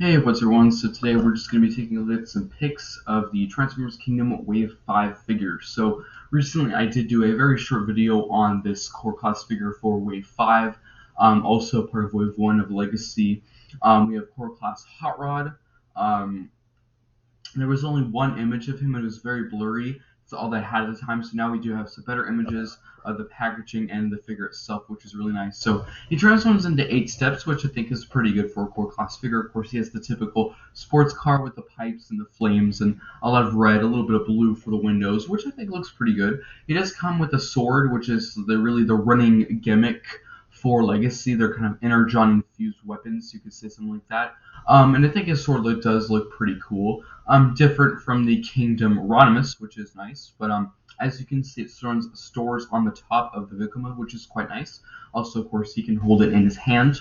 Hey, what's everyone? So today we're just going to be taking a look at some pics of the Transformers Kingdom Wave 5 figures. So recently I did do a very short video on this core class figure for Wave 5, also part of Wave 1 of Legacy. We have core class Hot Rod. Um, there was only one image of him, and it was very blurry. It's all that I had at the time, so now we do have some better images of the packaging and the figure itself, which is really nice. So he transforms into 8 steps, which I think is pretty good for a core class figure. Of course, he has the typical sports car with the pipes and the flames and a lot of red, a little bit of blue for the windows, which I think looks pretty good. He does come with a sword, which is really the running gimmick for Legacy. They're kind of energon-infused weapons, you could say something like that. And I think his sword does look pretty cool. Different from the Kingdom Rodimus, which is nice, but as you can see, it stores on the top of the vehicle mode, which is quite nice. Also, of course, he can hold it in his hand.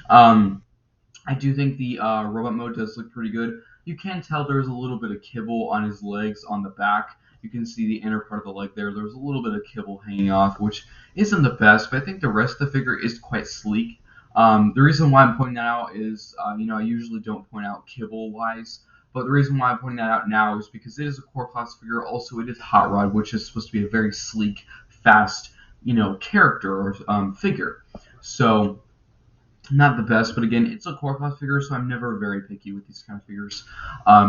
I do think the robot mode does look pretty good. You can tell there's a little bit of kibble on his legs on the back. You can see the inner part of the leg there. There's a little bit of kibble hanging off, which isn't the best, but I think the rest of the figure is quite sleek. The reason why I'm pointing that out is, I usually don't point out kibble-wise, but the reason why I'm pointing that out now is because it is a core class figure. Also, it is Hot Rod, which is supposed to be a very sleek, fast, character or figure. So, not the best, but again, it's a core class figure, so I'm never very picky with these kind of figures.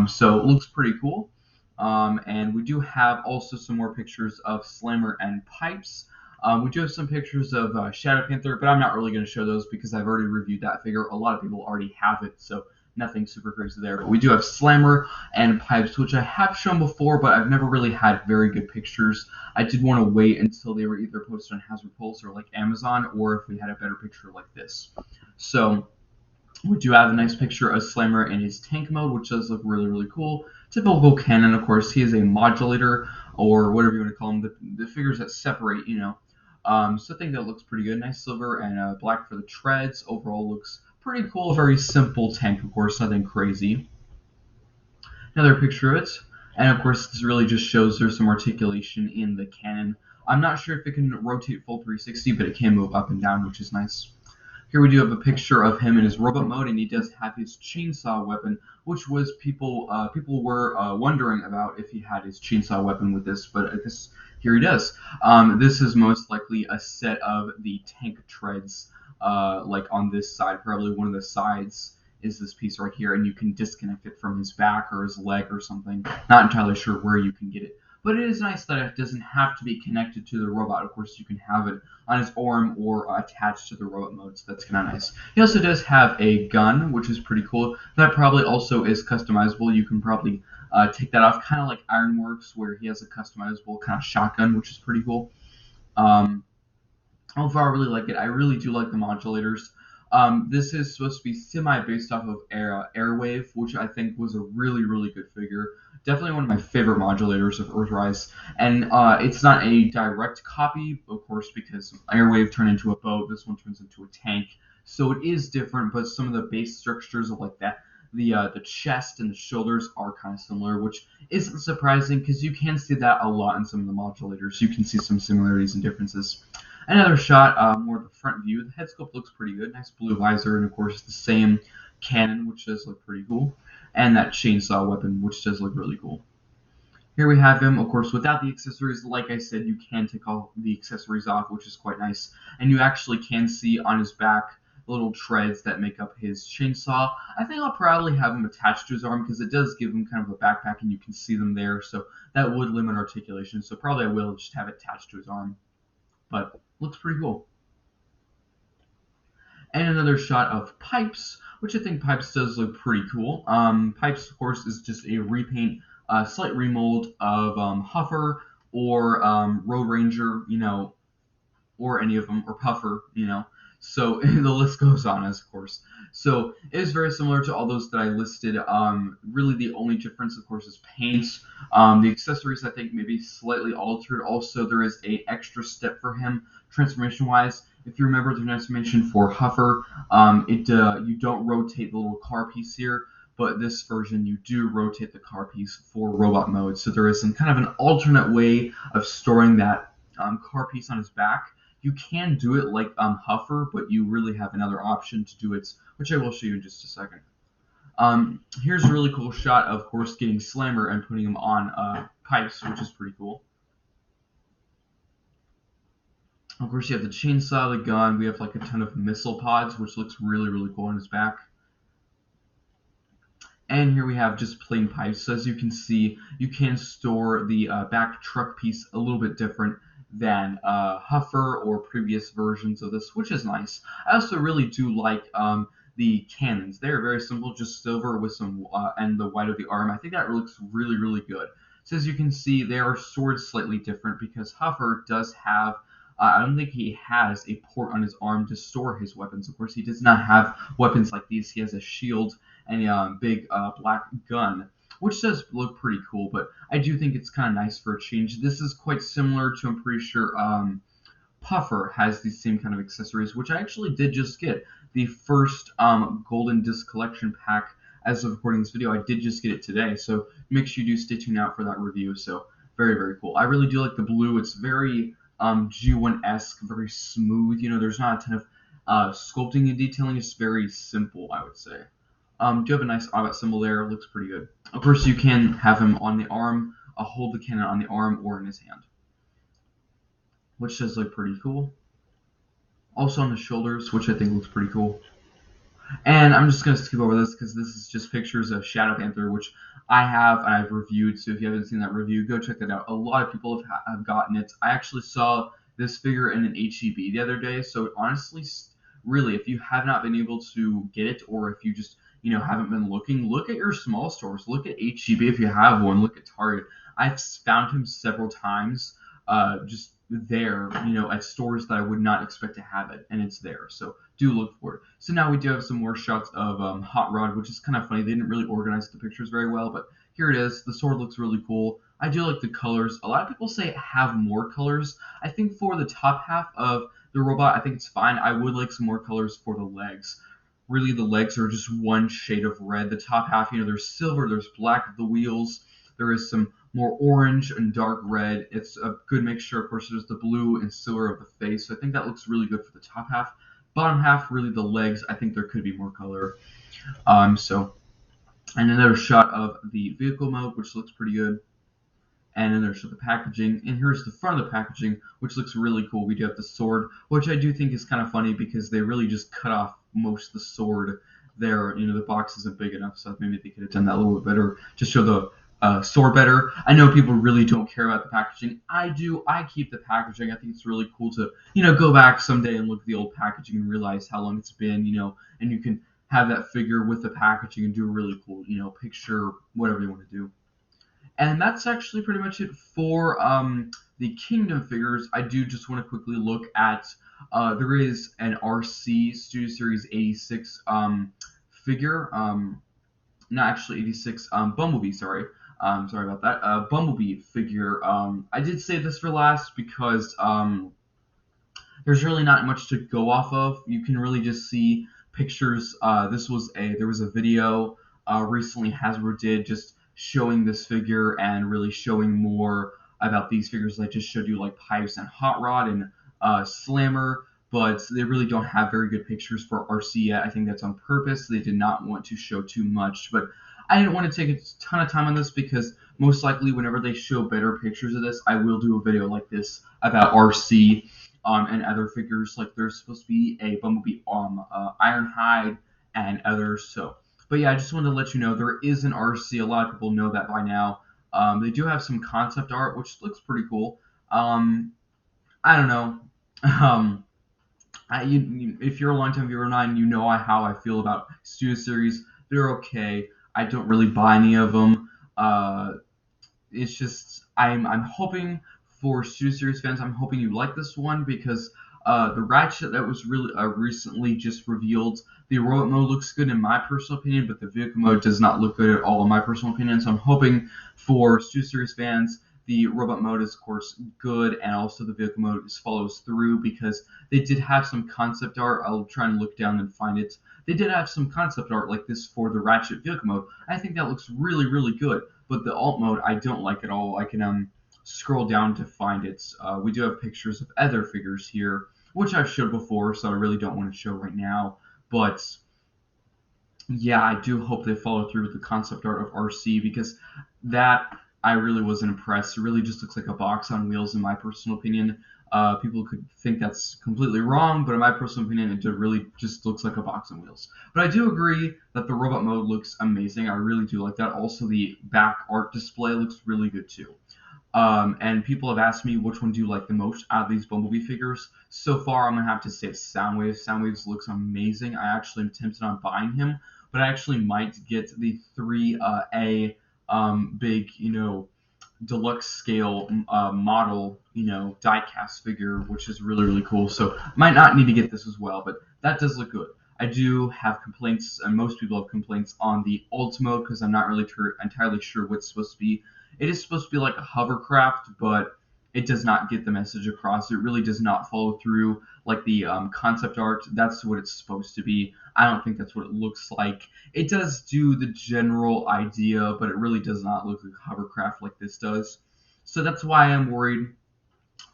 So it looks pretty cool. And we do have also some more pictures of Slammer and Pipes. We do have some pictures of Shadow Panther, but I'm not really going to show those because I've already reviewed that figure. A lot of people already have it, so nothing super crazy there. But we do have Slammer and Pipes, which I have shown before, but I've never really had very good pictures. I did want to wait until they were either posted on Hasbro Pulse or like Amazon, or if we had a better picture like this. So we do have a nice picture of Slammer in his tank mode, which does look really, really cool. Typical Cannon, of course, he is a modulator, or whatever you want to call him, the figures that separate, So I think that looks pretty good. Nice silver and black for the treads. Overall looks pretty cool. Very simple tank, of course, nothing crazy. Another picture of it. And of course, this really just shows there's some articulation in the cannon. I'm not sure if it can rotate full 360, but it can move up and down, which is nice. Here we do have a picture of him in his robot mode, and he does have his chainsaw weapon, which was people were wondering about if he had his chainsaw weapon with this, but here he does. This is most likely a set of the tank treads, like on this side. Probably one of the sides is this piece right here, and you can disconnect it from his back or his leg or something. Not entirely sure where you can get it. But it is nice that it doesn't have to be connected to the robot. Of course, you can have it on his arm or attached to the robot mode, so that's kind of nice. He also does have a gun, which is pretty cool. That probably also is customizable. You can probably take that off, kind of like Ironworks, where he has a customizable kind of shotgun, which is pretty cool. Overall, I really like it. I really do like the modulators. This is supposed to be semi-based off of Airwave, which I think was a really, really good figure. Definitely one of my favorite modulators of Earthrise. And it's not a direct copy, of course, because Airwave turned into a boat. This one turns into a tank. So it is different, but some of the base structures of like that, the chest and the shoulders are kind of similar, which isn't surprising because you can see that a lot in some of the modulators. You can see some similarities and differences. Another shot, more of the front view. The head sculpt looks pretty good. Nice blue visor, and of course the same cannon, which does look pretty cool. And that chainsaw weapon, which does look really cool. Here we have him, of course, without the accessories. Like I said, you can take all the accessories off, which is quite nice. And you actually can see on his back little treads that make up his chainsaw. I think I'll probably have him attached to his arm because it does give him kind of a backpack and you can see them there. So that would limit articulation. So probably I will just have it attached to his arm. But looks pretty cool. And another shot of Pipes, which I think Pipes does look pretty cool. Pipes, of course, is just a repaint, slight remold of Huffer or Road Ranger, or any of them, or Puffer, So the list goes on, of course. So it is very similar to all those that I listed. Really, the only difference, of course, is paint. The accessories, I think, may be slightly altered. Also, there is a extra step for him, transformation-wise. If you remember the transformation for Huffer, you don't rotate the little car piece here, but this version you do rotate the car piece for robot mode. So there is some kind of an alternate way of storing that car piece on his back. You can do it like Huffer, but you really have another option to do it, which I will show you in just a second. Here's a really cool shot of course getting Slammer and putting him on Pics, which is pretty cool. Of course, you have the chainsaw, the gun. We have like a ton of missile pods, which looks really cool on his back. And here we have just plain pipes. So as you can see, you can store the back truck piece a little bit different than Huffer or previous versions of this, which is nice. I also really do like the cannons. They're very simple, just silver with some and the white of the arm. I think that looks really good. So as you can see, they are stored slightly different because Huffer does have I don't think he has a port on his arm to store his weapons. Of course, he does not have weapons like these. He has a shield and a big black gun, which does look pretty cool, but I do think it's kind of nice for a change. This is quite similar to, I'm pretty sure, Puffer has these same kind of accessories, which I actually did just get. The first Golden Disc Collection pack, as of recording this video, I did just get it today, so make sure you do stay tuned out for that review. So very cool. I really do like the blue. It's very G1-esque, very smooth. You know, there's not a ton of sculpting and detailing. It's very simple, I would say. Do you have a nice Ogot symbol there? Looks pretty good. Of course, you can have him on the arm, hold the cannon on the arm or in his hand, which does look pretty cool. Also on the shoulders, which I think looks pretty cool. And I'm just going to skip over this because this is just pictures of Shadow Panther, which I have and I've reviewed. So if you haven't seen that review, go check that out. A lot of people have gotten it. I actually saw this figure in an HEB the other day. So honestly, really, if you have not been able to get it, or if you just haven't been looking, look at your small stores. Look at HEB if you have one. Look at Target. I've found him several times just there, at stores that I would not expect to have it, and it's there. So do look for it. So now we do have some more shots of Hot Rod, which is kind of funny. They didn't really organize the pictures very well, but here it is. The sword looks really cool. I do like the colors. A lot of people say have more colors. I think for the top half of the robot, I think it's fine. I would like some more colors for the legs. Really, the legs are just one shade of red. The top half, there's silver, there's black of the wheels. There is some more orange and dark red. It's a good mixture. Of course, there's the blue and silver of the face. So I think that looks really good for the top half. Bottom half, really the legs, I think there could be more color. And another shot of the vehicle mode, which looks pretty good. And then there's the packaging, and here's the front of the packaging, which looks really cool. We do have the sword, which I do think is kind of funny because they really just cut off most of the sword there. The box isn't big enough, so maybe they could have done that a little bit better to show the sword better. I know people really don't care about the packaging. I do. I keep the packaging. I think it's really cool to, go back someday and look at the old packaging and realize how long it's been, and you can have that figure with the packaging and do a really cool, picture, whatever you want to do. And that's actually pretty much it for the Kingdom figures. I do just want to quickly look at, there is an Arcee Studio Series 86 figure, not actually 86, Bumblebee, sorry. Sorry about that. Bumblebee figure. I did save this for last because there's really not much to go off of. You can really just see pictures. There was a video recently Hasbro did just showing this figure and really showing more about these figures. I just showed you like Pics and Hot Rod and Slammer, but they really don't have very good pictures for Arcee yet. I think that's on purpose. They did not want to show too much, but I didn't want to take a ton of time on this because most likely whenever they show better pictures of this, I will do a video like this about Arcee and other figures. Like there's supposed to be a Bumblebee Ironhide and others. So, but yeah, I just wanted to let you know there is an Arcee. A lot of people know that by now. They do have some concept art, which looks pretty cool. I don't know. If you're a longtime viewer of mine, you know how I feel about Studio Series. They're okay. I don't really buy any of them. It's just I'm hoping for Studio Series fans. I'm hoping you like this one because the Ratchet that was really recently just revealed. The robot mode looks good in my personal opinion, but the vehicle mode does not look good at all in my personal opinion. So I'm hoping for Studio Series fans, the robot mode is of course good, and also the vehicle mode follows through because they did have some concept art. I'll try and look down and find it. They did have some concept art like this for the Ratchet vehicle mode. I think that looks really good, but the alt mode I don't like at all. I can scroll down to find it. We do have pictures of other figures here, which I've showed before, so I really don't want to show right now. But Yeah, I do hope they follow through with the concept art of Arcee, because that I really wasn't impressed. It really just looks like a box on wheels, in my personal opinion. People could think that's completely wrong, but in my personal opinion, it really just looks like a box on wheels. But I do agree that the robot mode looks amazing. I really do like that. Also, the back art display looks really good too. And people have asked me which one do you like the most out of these Bumblebee figures. So far, I'm gonna have to say Soundwave. Soundwave looks amazing. I actually am tempted on buying him, but I actually might get the 3A big, deluxe scale model, diecast figure, which is really really cool. So might not need to get this as well, but that does look good. I do have complaints, and most people have complaints on the alt mode because I'm not really entirely sure what's supposed to be. It is supposed to be like a hovercraft, but it does not get the message across. It really does not follow through like the concept art. That's what it's supposed to be. I don't think that's what it looks like. It does do the general idea, but it really does not look like hovercraft like this does. So that's why I'm worried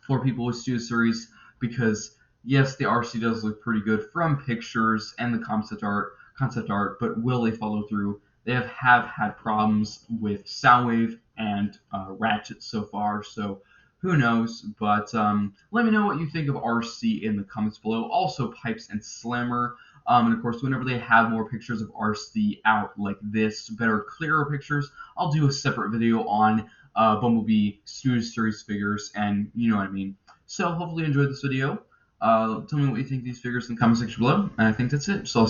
for people with Studio Series, because yes, the Arcee does look pretty good from pictures and the concept art, but will they follow through? They have had problems with Soundwave and Ratchet so far, so who knows? But let me know what you think of Arcee in the comments below. Also, Pics and Slammer. And of course, whenever they have more pictures of Arcee out like this, better, clearer pictures, I'll do a separate video on Bumblebee Studio Series figures, and you know what I mean. So hopefully you enjoyed this video. Tell me what you think of these figures in the comment section below, and I think that's it. So I'll